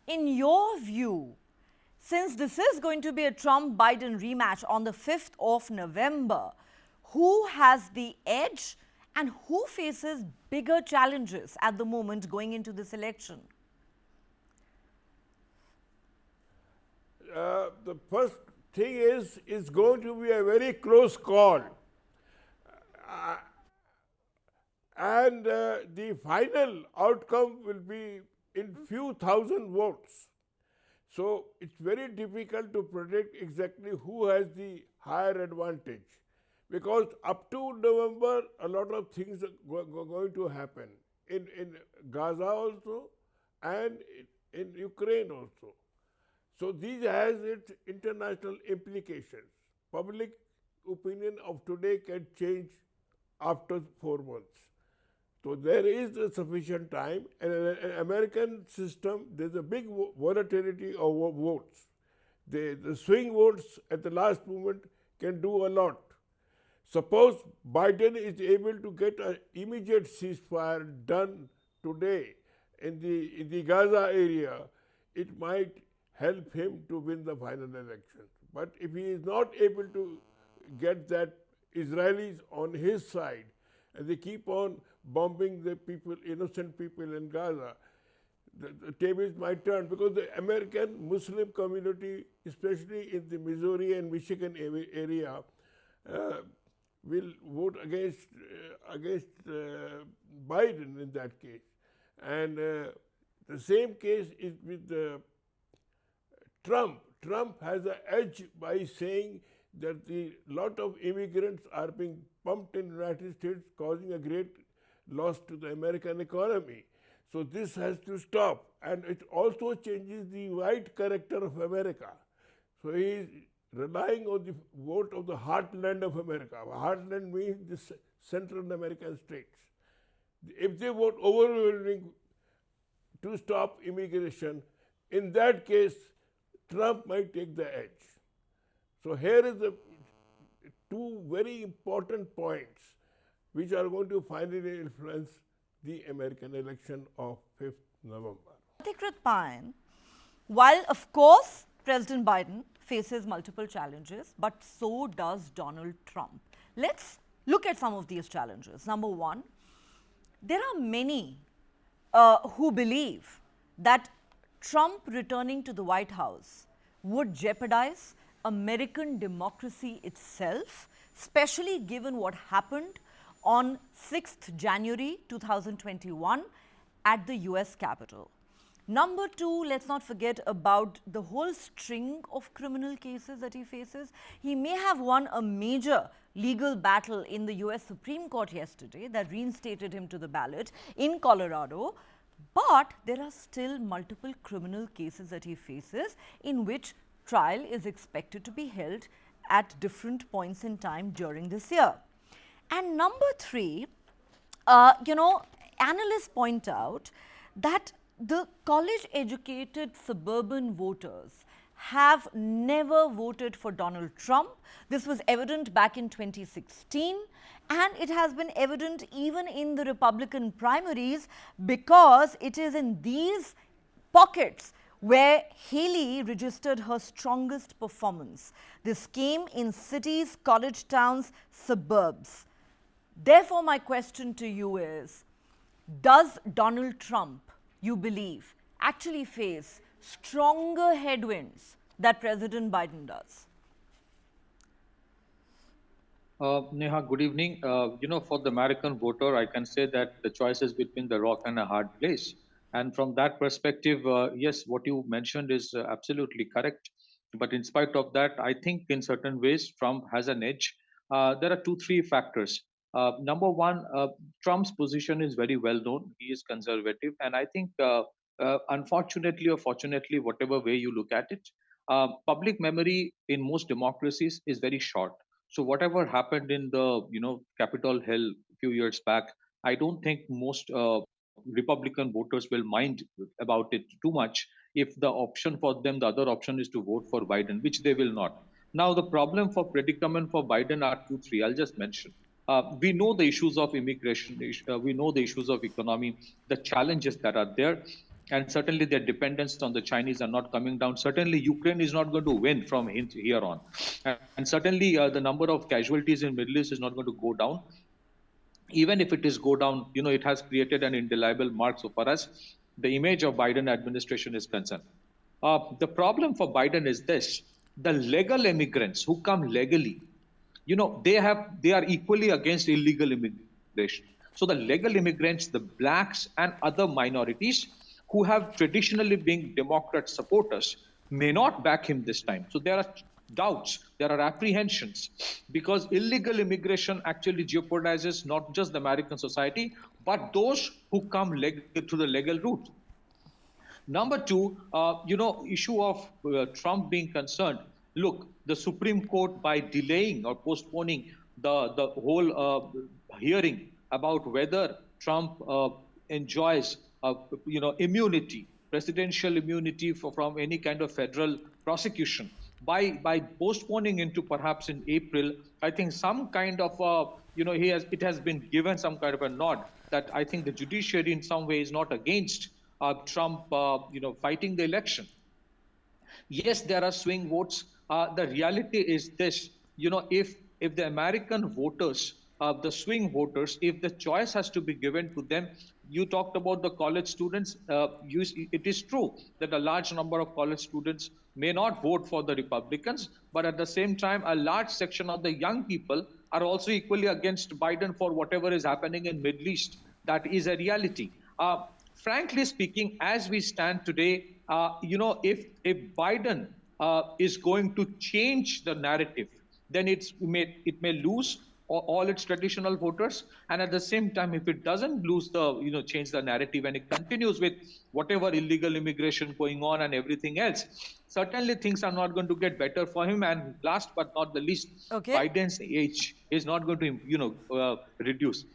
in your view, since this is going to be a Trump-Biden rematch on the 5th of November, who has the edge and who faces bigger challenges at the moment going into this election? The first thing is, it's going to be a very close call. And the final outcome will be in few thousand votes. So it's very difficult to predict exactly who has the higher advantage, because up to November, a lot of things are going to happen in Gaza also and in Ukraine also. So these has its international implications. Public opinion of today can change after 4 months. So there is a sufficient time, and in an American system, there's a big volatility of votes. The swing votes at the last moment can do a lot. Suppose Biden is able to get an immediate ceasefire done today in the Gaza area, it might help him to win the final election. But if he is not able to get that Israelis on his side, and they keep on bombing the people, innocent people in Gaza, the tables might turn, because the American Muslim community, especially in the Missouri and Michigan area, will vote against Biden in that case. And the same case is with Trump. Trump has an edge by saying that the lot of immigrants are being pumped in the United States, causing a great loss to the American economy. So this has to stop. And it also changes the white character of America. So he is relying on the vote of the heartland of America. Heartland means the Central American states. If they vote overwhelming to stop immigration, in that case, Trump might take the edge. So here is the two very important points which are going to finally influence the American election of 5th November. Tikrit Payan, while of course President Biden faces multiple challenges, but so does Donald Trump. Let's look at some of these challenges. Number one, there are many who believe that Trump returning to the White House would jeopardize American democracy itself, especially given what happened on 6th January 2021 at the US Capitol. Number two, let's not forget about the whole string of criminal cases that he faces. He may have won a major legal battle in the US Supreme Court yesterday that reinstated him to the ballot in Colorado, but there are still multiple criminal cases that he faces in which trial is expected to be held at different points in time during this year. And number three, analysts point out that the college-educated suburban voters have never voted for Donald Trump. This was evident back in 2016, and it has been evident even in the Republican primaries, because it is in these pockets where Haley registered her strongest performance. This came in cities, college towns, suburbs. Therefore, my question to you is, does Donald Trump, you believe, actually face stronger headwinds that President Biden does? Neha, good evening. For the American voter, I can say that the choice is between the rock and a hard place. And from that perspective, yes, what you mentioned is absolutely correct. But in spite of that, I think in certain ways, Trump has an edge. There are 2, 3 factors. Number one, Trump's position is very well known. He is conservative. And I think, unfortunately or fortunately, whatever way you look at it, public memory in most democracies is very short. So whatever happened in the Capitol Hill a few years back, I don't think most Republican voters will mind about it too much if the option for them, the other option is to vote for Biden, which they will not. Now the predicament for Biden are 2, 3. I'll just mention. We know the issues of immigration. We know the issues of economy, the challenges that are there. and certainly their dependence on the Chinese are not coming down. Certainly, Ukraine is not going to win from here on, and certainly the number of casualties in Middle East is not going to go down. Even if it is go down, it has created an indelible mark so far as the image of Biden administration is concerned. The problem for Biden is this: the legal immigrants who come legally, they are equally against illegal immigration. So the legal immigrants, the blacks and other minorities who have traditionally been Democrat supporters may not back him this time. So there are doubts, there are apprehensions, because illegal immigration actually jeopardizes not just the American society, but those who come through the legal route. Number two, issue of Trump being concerned. Look, the Supreme Court, by delaying or postponing the whole hearing about whether Trump enjoys immunity, presidential immunity from any kind of federal prosecution, by postponing into perhaps in April, I think some kind of it has been given some kind of a nod that I think the judiciary in some way is not against Trump, fighting the election. Yes, there are swing votes. The reality is this: if the American voters, the swing voters, if the choice has to be given to them, you talked about the college students. It is true that a large number of college students may not vote for the Republicans, but at the same time, a large section of the young people are also equally against Biden for whatever is happening in Middle East. That is a reality. Frankly speaking, as we stand today, if Biden is going to change the narrative, then it may lose all its traditional voters, and at the same time, if it doesn't lose change the narrative, and it continues with whatever illegal immigration going on and everything else, certainly things are not going to get better for him. And last but not the least, Okay. Biden's age is not going to reduce.